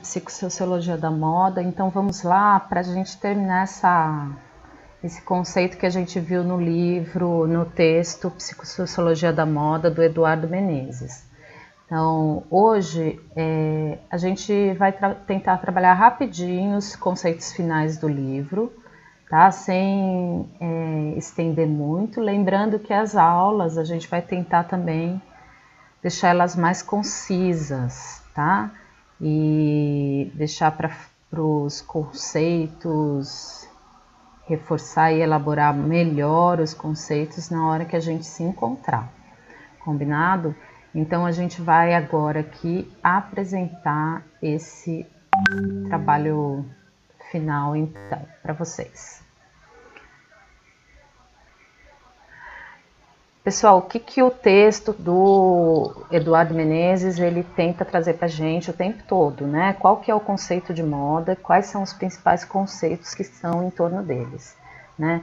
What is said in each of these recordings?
Psicossociologia da Moda. Então vamos lá para a gente terminar esse conceito que a gente viu no livro, no texto Psicossociologia da Moda, do Eduardo Menezes. Então hoje a gente vai tentar trabalhar rapidinho os conceitos finais do livro, tá? Sem estender muito, lembrando que as aulas a gente vai tentar também deixar elas mais concisas, tá? E deixar para os conceitos, reforçar e elaborar melhor os conceitos na hora que a gente se encontrar, combinado? Então a gente vai agora aqui apresentar esse trabalho final então para vocês. Pessoal, o que o texto do Eduardo Menezes ele tenta trazer para a gente o tempo todo, né? Qual que é o conceito de moda, quais são os principais conceitos que estão em torno deles, né?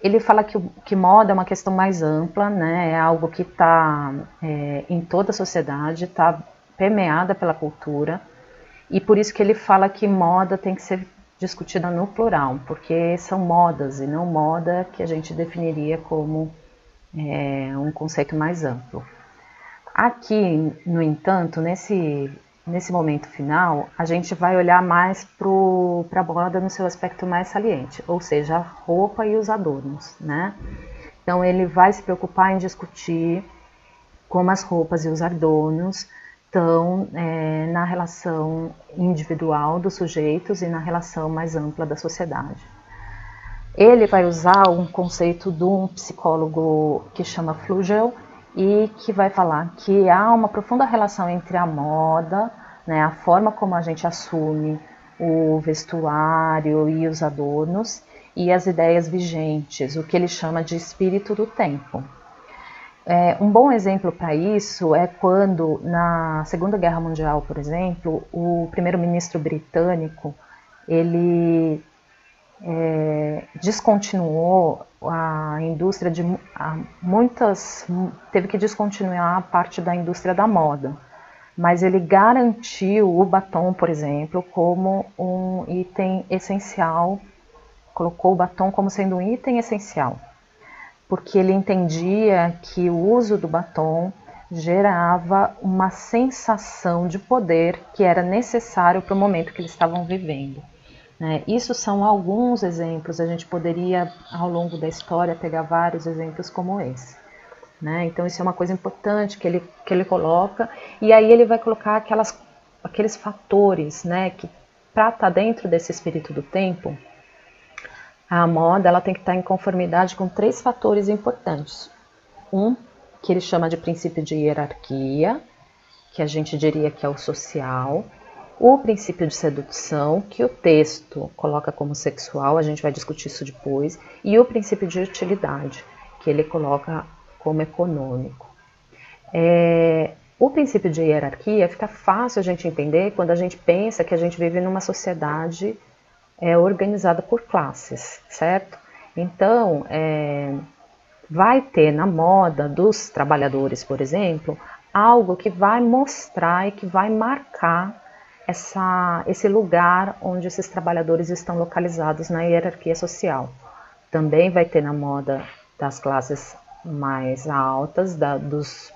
Ele fala que moda é uma questão mais ampla, né? É algo que está em toda a sociedade, está permeada pela cultura, e por isso que ele fala que moda tem que ser discutida no plural, porque são modas e não moda que a gente definiria como um conceito mais amplo. Aqui, no entanto, nesse momento final, a gente vai olhar mais para a moda no seu aspecto mais saliente, ou seja, a roupa e os adornos, né? Então ele vai se preocupar em discutir como as roupas e os adornos estão na relação individual dos sujeitos e na relação mais ampla da sociedade. Ele vai usar um conceito de um psicólogo que chama Flugel e que vai falar que há uma profunda relação entre a moda, né, a forma como a gente assume o vestuário e os adornos, e as ideias vigentes, o que ele chama de espírito do tempo. Um bom exemplo para isso é quando, na Segunda Guerra Mundial, por exemplo, o primeiro-ministro britânico, ele descontinuou a indústria teve que descontinuar a parte da indústria da moda, mas ele garantiu o batom, por exemplo, como um item essencial, colocou o batom como sendo um item essencial, porque ele entendia que o uso do batom gerava uma sensação de poder que era necessário para o momento que eles estavam vivendo. Isso são alguns exemplos, a gente poderia ao longo da história pegar vários exemplos como esse, né? Então isso é uma coisa importante que ele coloca, e aí ele vai colocar aqueles fatores, né, que para estar dentro desse espírito do tempo, a moda ela tem que estar em conformidade com 3 fatores importantes. Um, que ele chama de princípio de hierarquia, que a gente diria que é o social. O princípio de sedução, que o texto coloca como sexual, a gente vai discutir isso depois, e o princípio de utilidade, que ele coloca como econômico. O princípio de hierarquia fica fácil a gente entender quando a gente pensa que a gente vive numa sociedade organizada por classes, certo? Então, vai ter na moda dos trabalhadores, por exemplo, algo que vai mostrar e que vai marcar esse lugar onde esses trabalhadores estão localizados na hierarquia social. Também vai ter na moda das classes mais altas, dos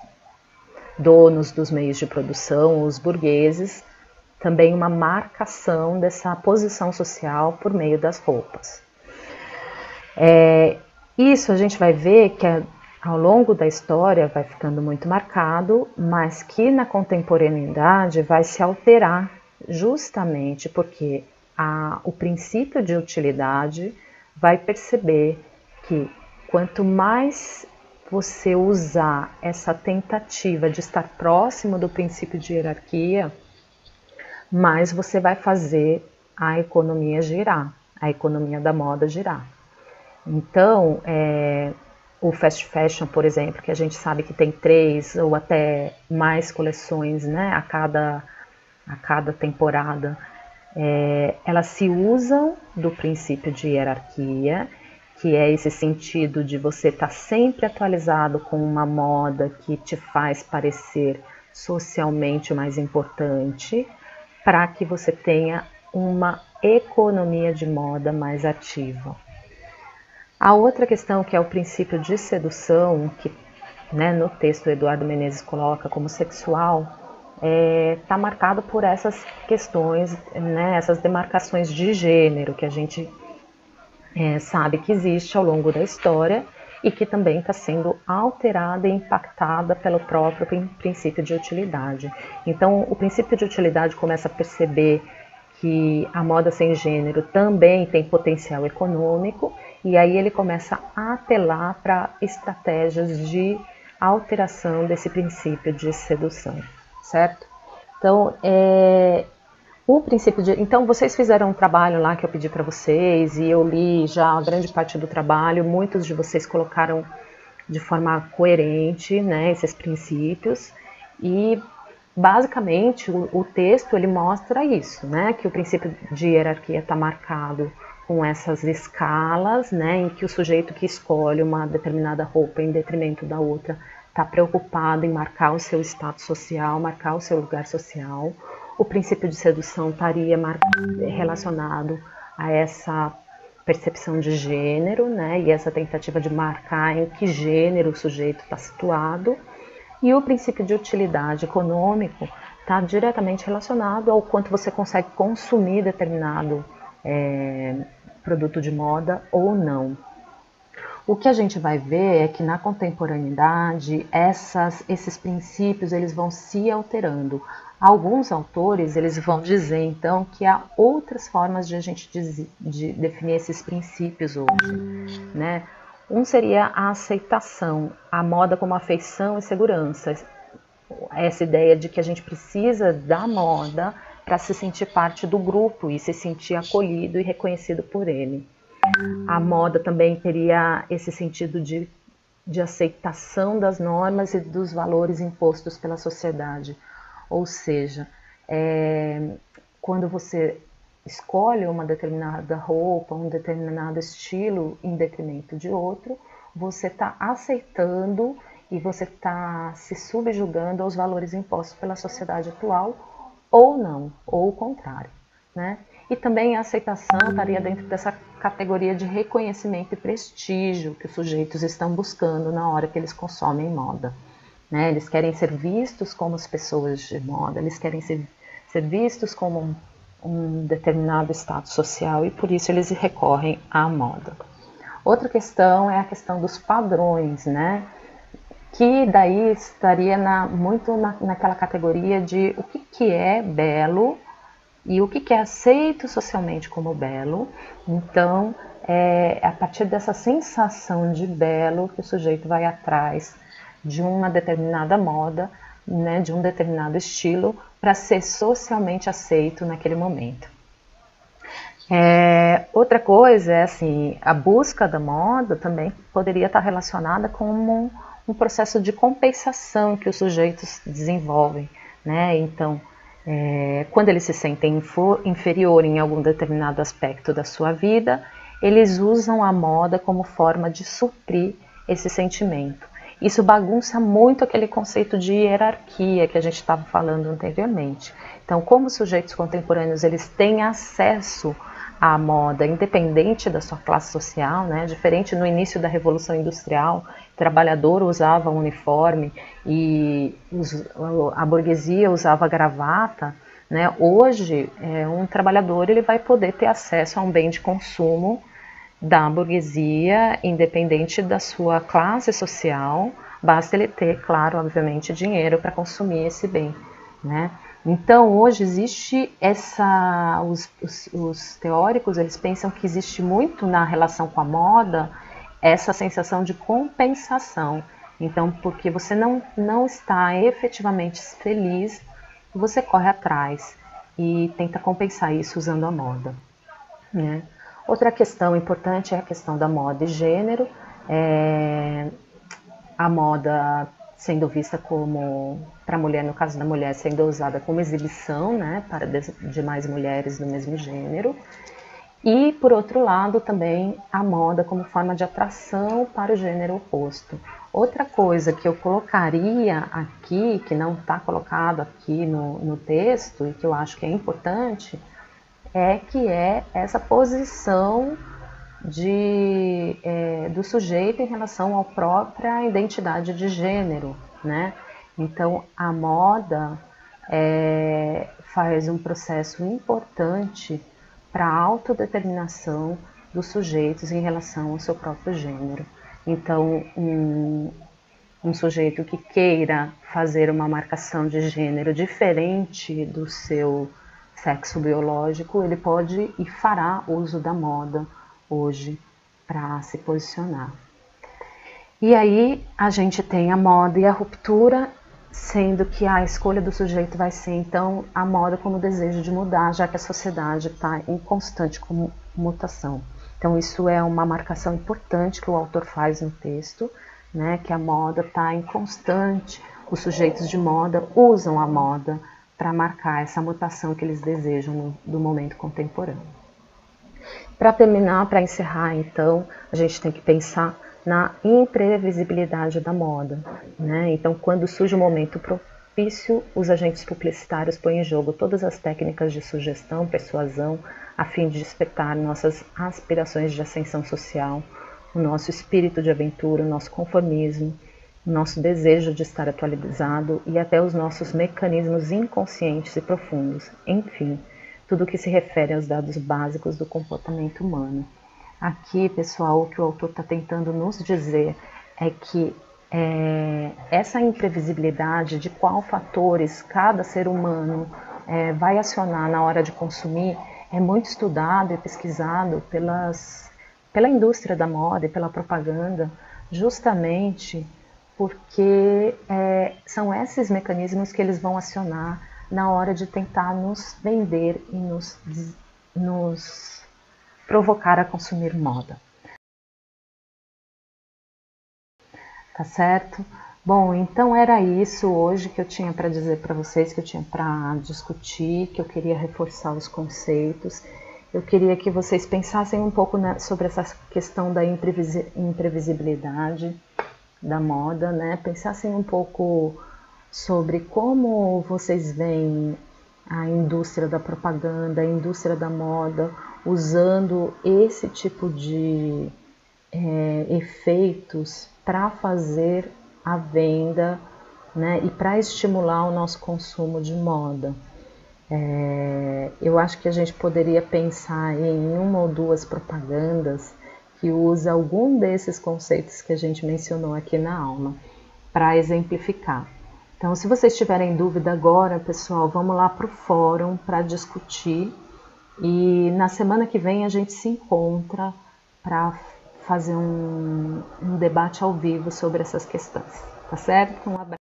donos dos meios de produção, os burgueses, também uma marcação dessa posição social por meio das roupas. Isso a gente vai ver que ao longo da história vai ficando muito marcado, mas que na contemporaneidade vai se alterar justamente porque o princípio de utilidade vai perceber que quanto mais você usar essa tentativa de estar próximo do princípio de hierarquia, mais você vai fazer a economia girar, a economia da moda girar. Então, o fast fashion, por exemplo, que a gente sabe que tem 3 ou até mais coleções, né, a cada temporada, elas se usam do princípio de hierarquia, que é esse sentido de você estar sempre atualizado com uma moda que te faz parecer socialmente mais importante, para que você tenha uma economia de moda mais ativa. A outra questão, que é o princípio de sedução, que, né, no texto o Eduardo Menezes coloca como sexual, está marcado por essas questões, né, essas demarcações de gênero que a gente sabe que existe ao longo da história e que também está sendo alterada e impactada pelo próprio princípio de utilidade. Então, o princípio de utilidade começa a perceber que a moda sem gênero também tem potencial econômico, e aí ele começa a apelar para estratégias de alteração desse princípio de sedução, certo? Então, o princípio de... Então, vocês fizeram um trabalho lá que eu pedi para vocês, e eu li já a grande parte do trabalho. Muitos de vocês colocaram de forma coerente, né, esses princípios, e basicamente o texto ele mostra isso, né, que o princípio de hierarquia está marcado com essas escalas, né, em que o sujeito que escolhe uma determinada roupa em detrimento da outra está preocupado em marcar o seu status social, marcar o seu lugar social. O princípio de sedução estaria relacionado a essa percepção de gênero, né, e essa tentativa de marcar em que gênero o sujeito está situado. E o princípio de utilidade econômico está diretamente relacionado ao quanto você consegue consumir determinado produto de moda ou não. O que a gente vai ver é que na contemporaneidade esses princípios eles vão se alterando. Alguns autores eles vão dizer então que há outras formas de a gente de definir esses princípios hoje, né? Um seria a aceitação, a moda como afeição e segurança. Essa ideia de que a gente precisa da moda para se sentir parte do grupo e se sentir acolhido e reconhecido por ele. A moda também teria esse sentido de aceitação das normas e dos valores impostos pela sociedade. Ou seja, quando você escolhe uma determinada roupa, um determinado estilo em detrimento de outro, você está aceitando e você está se subjugando aos valores impostos pela sociedade atual, ou não, ou o contrário, né? E também a aceitação estaria dentro dessa categoria de reconhecimento e prestígio que os sujeitos estão buscando na hora que eles consomem moda, né? Eles querem ser vistos como as pessoas de moda, eles querem ser vistos como um determinado status social e por isso eles recorrem à moda. Outra questão é a questão dos padrões, né? Que daí estaria muito naquela categoria de o que é belo e o que é aceito socialmente como belo. Então, é a partir dessa sensação de belo que o sujeito vai atrás de uma determinada moda, né, de um determinado estilo, para ser socialmente aceito naquele momento. Outra coisa é assim, a busca da moda também poderia estar relacionada com um processo de compensação que os sujeitos desenvolvem, né? Então, quando eles se sentem inferior em algum determinado aspecto da sua vida, eles usam a moda como forma de suprir esse sentimento. Isso bagunça muito aquele conceito de hierarquia que a gente estava falando anteriormente. Então, como os sujeitos contemporâneos eles têm acesso à moda independente da sua classe social, né? Diferente no início da Revolução Industrial, o trabalhador usava um uniforme e a burguesia usava gravata, né? Hoje, um trabalhador ele vai poder ter acesso a um bem de consumo da burguesia, independente da sua classe social, basta ele ter, claro, obviamente, dinheiro para consumir esse bem, né? Então, hoje existe os teóricos, eles pensam que existe muito na relação com a moda essa sensação de compensação. Então, porque você não está efetivamente feliz, você corre atrás e tenta compensar isso usando a moda, né? Outra questão importante é a questão da moda e gênero. A moda sendo vista como, para a mulher, no caso da mulher, sendo usada como exibição, né, para demais mulheres do mesmo gênero. E, por outro lado, também a moda como forma de atração para o gênero oposto. Outra coisa que eu colocaria aqui, que não está colocado aqui no texto e que eu acho que é importante, que é essa posição do sujeito em relação à própria identidade de gênero, né? Então, a moda faz um processo importante para a autodeterminação dos sujeitos em relação ao seu próprio gênero. Então, um sujeito que queira fazer uma marcação de gênero diferente do seu sexo biológico, ele pode e fará uso da moda hoje para se posicionar. E aí a gente tem a moda e a ruptura, sendo que a escolha do sujeito vai ser então a moda como desejo de mudar, já que a sociedade está em constante mutação. Então isso é uma marcação importante que o autor faz no texto, né, que a moda está em constante, os sujeitos de moda usam a moda para marcar essa mutação que eles desejam do momento contemporâneo. Para terminar, para encerrar então, a gente tem que pensar na imprevisibilidade da moda, né? Então, quando surge um momento propício, os agentes publicitários põem em jogo todas as técnicas de sugestão, persuasão, a fim de despertar nossas aspirações de ascensão social, o nosso espírito de aventura, o nosso conformismo, o nosso desejo de estar atualizado e até os nossos mecanismos inconscientes e profundos, enfim, tudo que se refere aos dados básicos do comportamento humano. Aqui, pessoal, o que o autor está tentando nos dizer é que essa imprevisibilidade de qual fatores cada ser humano vai acionar na hora de consumir é muito estudado e pesquisado pela indústria da moda e pela propaganda, justamente porque são esses mecanismos que eles vão acionar na hora de tentar nos vender e nos provocar a consumir moda. Tá certo? Bom, então era isso hoje que eu tinha para dizer para vocês, que eu tinha para discutir, que eu queria reforçar os conceitos. Eu queria que vocês pensassem um pouco sobre essa questão da imprevisibilidade da moda, né? Pensassem um pouco sobre como vocês veem a indústria da propaganda, a indústria da moda, usando esse tipo de efeitos para fazer a venda, né, e para estimular o nosso consumo de moda. Eu acho que a gente poderia pensar em uma ou duas propagandas que usa algum desses conceitos que a gente mencionou aqui na aula para exemplificar. Então, se vocês tiverem dúvida agora, pessoal, vamos lá para o fórum para discutir. E na semana que vem a gente se encontra para fazer um debate ao vivo sobre essas questões, tá certo? Um abraço.